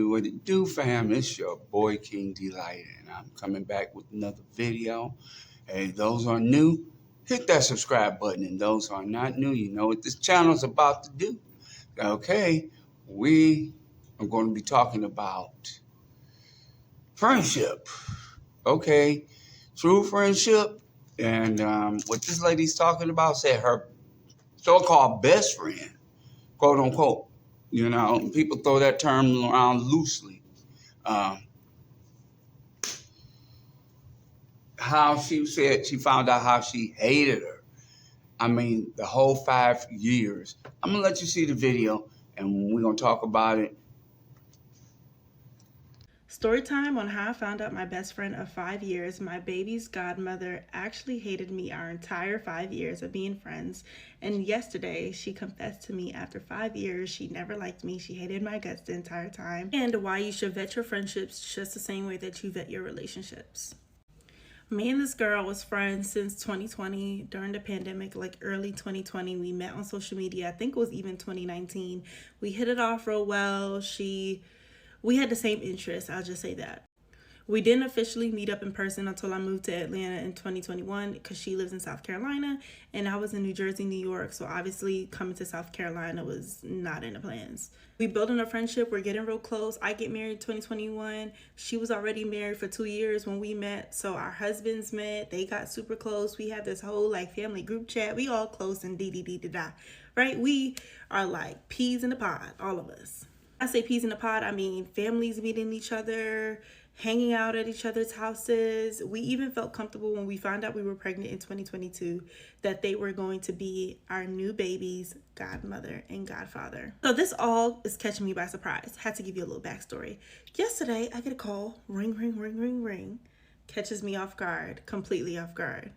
what it do, fam? It's your boy King Delight, and I'm coming back with another video. Hey, those are new, hit that subscribe button, and those are not new, you know what this channel's about to do. Okay, we are going to be talking about friendship. Okay, true friendship, and what this lady's talking about said her so-called best friend, quote unquote. You know, people throw that term around loosely. Um, how she said she found out how she hated her. I mean, the whole 5 years. I'm gonna let you see the video, and we're gonna talk about it. Story time on how I found out my best friend of 5 years, my baby's godmother, actually hated me our entire 5 years of being friends. And yesterday, she confessed to me after 5 years she never liked me, she hated my guts the entire time, and why you should vet your friendships just the same way that you vet your relationships. Me and this girl was friends since 2020 during the pandemic, like early 2020. We met on social media. I think it was even 2019. We hit it off real well. We had the same interests, I'll just say that. We didn't officially meet up in person until I moved to Atlanta in 2021 because she lives in South Carolina and I was in New Jersey, New York. So obviously coming to South Carolina was not in the plans. We building a friendship. We're getting real close. I get married in 2021. She was already married for 2 years when we met. So our husbands met. They got super close. We had this whole like family group chat. We all close and da. Right? We are like peas in the pod, all of us. I say peas in the pod, I mean families meeting each other, hanging out at each other's houses. We even felt comfortable when we found out we were pregnant in 2022 that they were going to be our new baby's godmother and godfather. So this all is catching me by surprise. Had to give you a little backstory. Yesterday, I get a call, ring, ring, ring, ring, ring. Catches me off guard, completely off guard.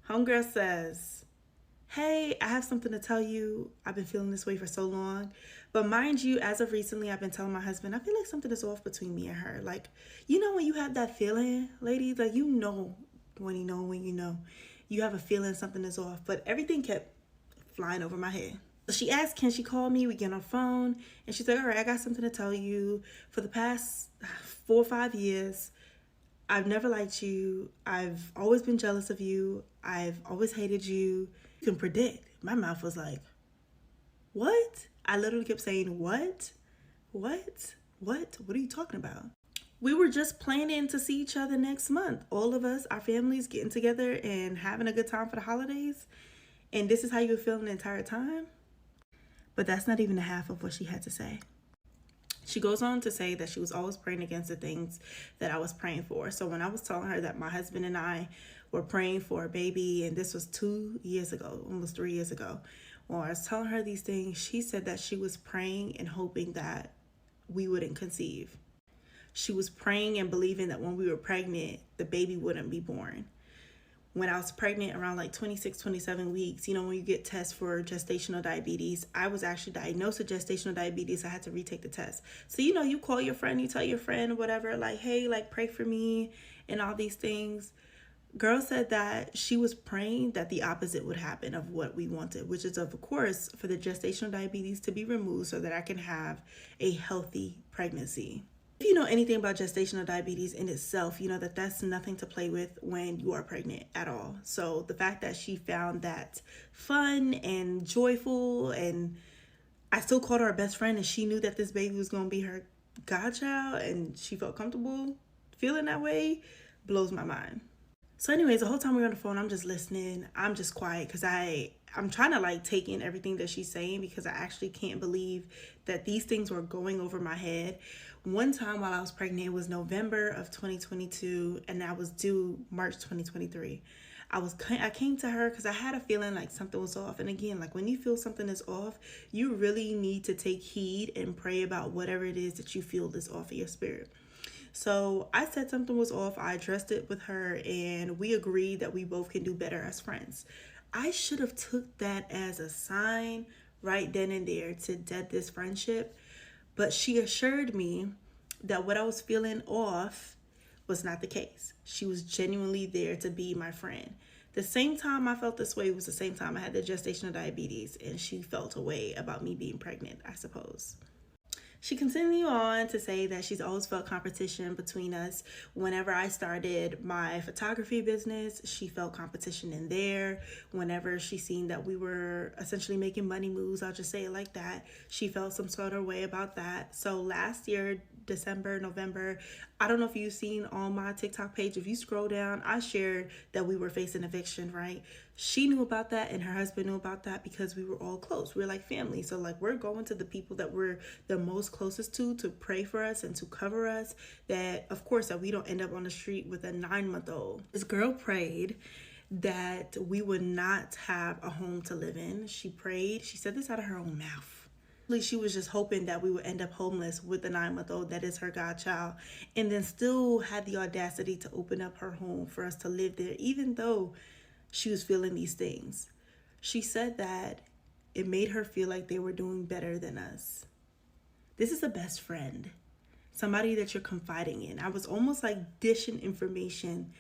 Homegirl says, hey, I have something to tell you. I've been feeling this way for so long. But mind you, as of recently, I've been telling my husband, I feel like something is off between me and her. Like, you know when you have that feeling, ladies? Like, you know when you know. You have a feeling something is off. But everything kept flying over my head. So she asked, can she call me? We get on the phone. And she's like, all right, I got something to tell you. For the past 4 or 5 years, I've never liked you. I've always been jealous of you. I've always hated you. You can predict. My mouth was like, what? I literally kept saying, what? What? What are you talking about? We were just planning to see each other next month. All of us, our families getting together and having a good time for the holidays. And this is how you were feeling the entire time? But that's not even the half of what she had to say. She goes on to say that she was always praying against the things that I was praying for. So when I was telling her that my husband and I were praying for a baby, and this was 2 years ago, almost 3 years ago, when I was telling her these things, she said that she was praying and hoping that we wouldn't conceive. She was praying and believing that when we were pregnant, the baby wouldn't be born. When I was pregnant around like 26, 27 weeks, you know, when you get tests for gestational diabetes, I was actually diagnosed with gestational diabetes. I had to retake the test. So, you know, you call your friend, you tell your friend, whatever, like, hey, like, pray for me and all these things. Girl said that she was praying that the opposite would happen of what we wanted, which is, of course, for the gestational diabetes to be removed so that I can have a healthy pregnancy. If you know anything about gestational diabetes in itself, you know that that's nothing to play with when you are pregnant at all. So the fact that she found that fun and joyful, and I still called her best friend, and she knew that this baby was going to be her godchild, and she felt comfortable feeling that way, blows my mind. So anyways, the whole time we were on the phone, I'm just listening. I'm just quiet because I'm trying to like take in everything that she's saying because I actually can't believe that these things were going over my head. One time while I was pregnant, it was November of 2022 and I was due March 2023. I came to her because I had a feeling like something was off. And again, like when you feel something is off, you really need to take heed and pray about whatever it is that you feel is off of your spirit. So I said something was off. I addressed it with her and we agreed that we both can do better as friends. I should have took that as a sign right then and there to dead this friendship. But she assured me that what I was feeling off was not the case. She was genuinely there to be my friend. The same time I felt this way was the same time I had the gestational diabetes and she felt a way about me being pregnant, I suppose. She continued on to say that she's always felt competition between us. Whenever I started my photography business, she felt competition in there. Whenever she seen that we were essentially making money moves, I'll just say it like that, she felt some sort of way about that. So last year, December, November, I don't know if you've seen on my TikTok page, if you scroll down, I shared that we were facing eviction, right? She knew about that and her husband knew about that because we were all close. We're like family. So like we're going to the people that we're the most closest to pray for us and to cover us, that of course that we don't end up on the street with a 9-month-old. This girl prayed that we would not have a home to live in. She prayed, she said this out of her own mouth. She was just hoping that we would end up homeless with the 9-month-old that is her godchild, and then still had the audacity to open up her home for us to live there, even though she was feeling these things. She said that it made her feel like they were doing better than us. This is a best friend, somebody that you're confiding in. I was almost like dishing information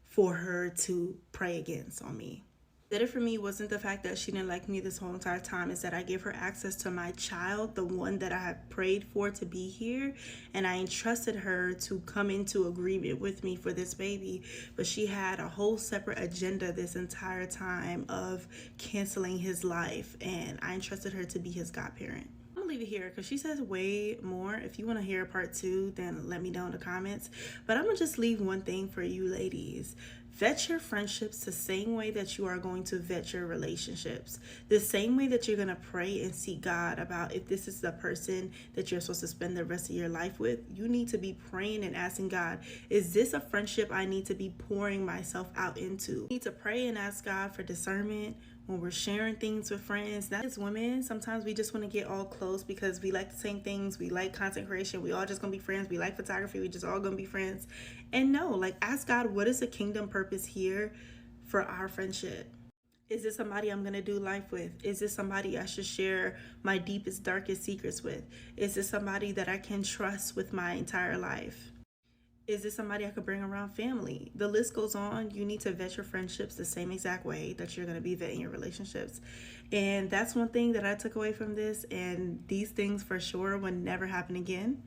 for her to pray against on me. Did it for me wasn't the fact that she didn't like me this whole entire time. It's that I gave her access to my child, the one that I had prayed for to be here, and I entrusted her to come into agreement with me for this baby. But she had a whole separate agenda this entire time of canceling his life, and I entrusted her to be his godparent. I'm gonna leave it here because she says way more. If you want to hear part 2, then let me know in the comments. But I'm gonna just leave one thing for you ladies. Vet your friendships the same way that you are going to vet your relationships. The same way that you're going to pray and seek God about if this is the person that you're supposed to spend the rest of your life with. You need to be praying and asking God, is this a friendship I need to be pouring myself out into? You need to pray and ask God for discernment when we're sharing things with friends. That is women. Sometimes we just want to get all close because we like the same things. We like content creation. We all just gonna be friends. We like photography. We just all gonna be friends. And no, like ask God, what is the kingdom purpose here for our friendship? Is this somebody I'm gonna do life with? Is this somebody I should share my deepest, darkest secrets with? Is this somebody that I can trust with my entire life? Is this somebody I could bring around family? The list goes on. You need to vet your friendships the same exact way that you're going to be vetting your relationships. And that's one thing that I took away from this. And these things for sure would never happen again.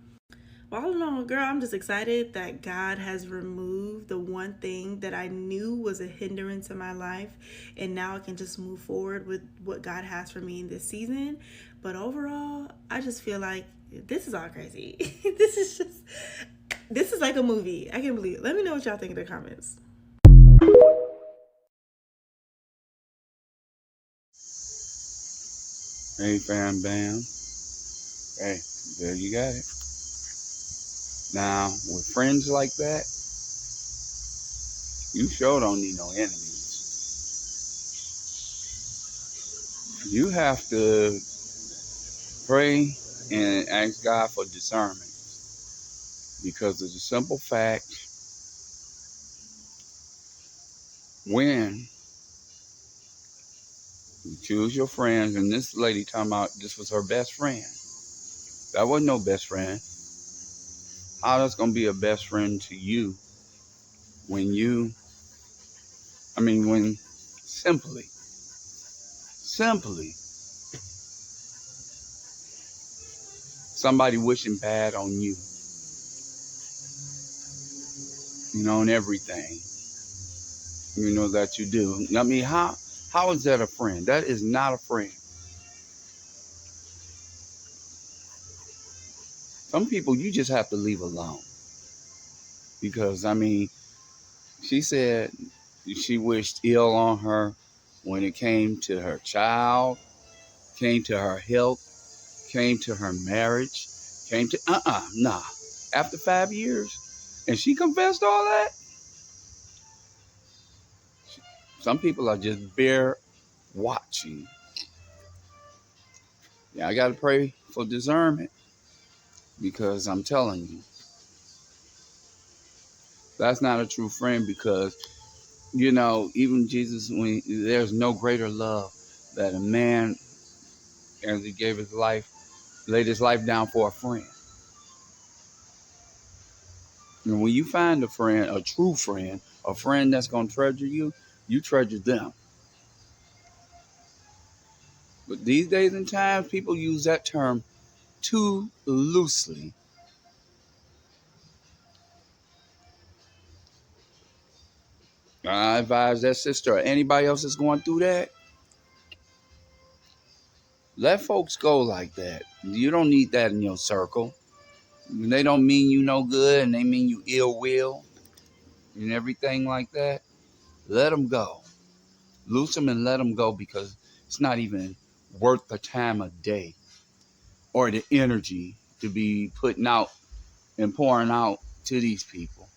Well, I don't know, girl, I'm just excited that God has removed the one thing that I knew was a hindrance in my life. And now I can just move forward with what God has for me in this season. But overall, I just feel like this is all crazy. This is like a movie. I can't believe it. Let me know what y'all think in the comments. Hey, fam, bam. Hey, there you got it. Now, with friends like that, you sure don't need no enemies. You have to pray and ask God for discernment because of the simple fact when you choose your friends, and this lady talking about this was her best friend. That wasn't no best friend. How that's going to be a best friend to you when when simply somebody wishing bad on you, and everything, that you do. I mean, how is that a friend? That is not a friend. Some people you just have to leave alone because, she said she wished ill on her when it came to her child, came to her health, came to her marriage, came to, nah. After 5 years, and she confessed all that, some people are just bare watching. Yeah, I got to pray for discernment because I'm telling you, that's not a true friend because, even Jesus, when there's no greater love that a man, as he gave his life, laid his life down for a friend. And when you find a friend, a true friend, a friend that's going to treasure you, you treasure them. But these days and times, people use that term too loosely. I advise that sister or anybody else that's going through that, let folks go like that. You don't need that in your circle. They don't mean you no good and they mean you ill will and everything like that. Let them go. Loose them and let them go because it's not even worth the time of day or the energy to be putting out and pouring out to these people.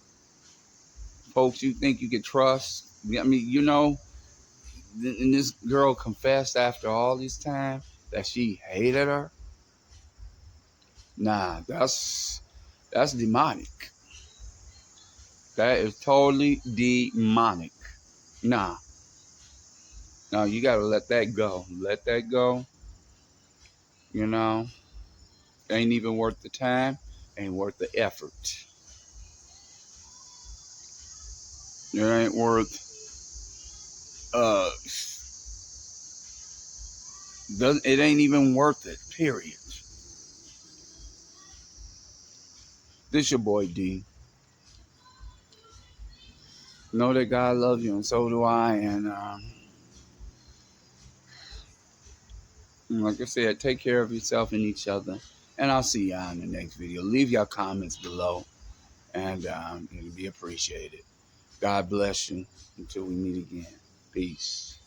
Folks you think you can trust. I mean, and this girl confessed after all this time that she hated her. Nah, that's demonic. That is totally demonic. Nah, no, you gotta let that go. Let that go. You know, ain't even worth the time. Ain't worth the effort. It ain't worth. It ain't even worth it. Period. This your boy D. Know that God loves you, and so do I. And like I said, take care of yourself and each other. And I'll see y'all in the next video. Leave your comments below, and it'll be appreciated. God bless you until we meet again. Peace.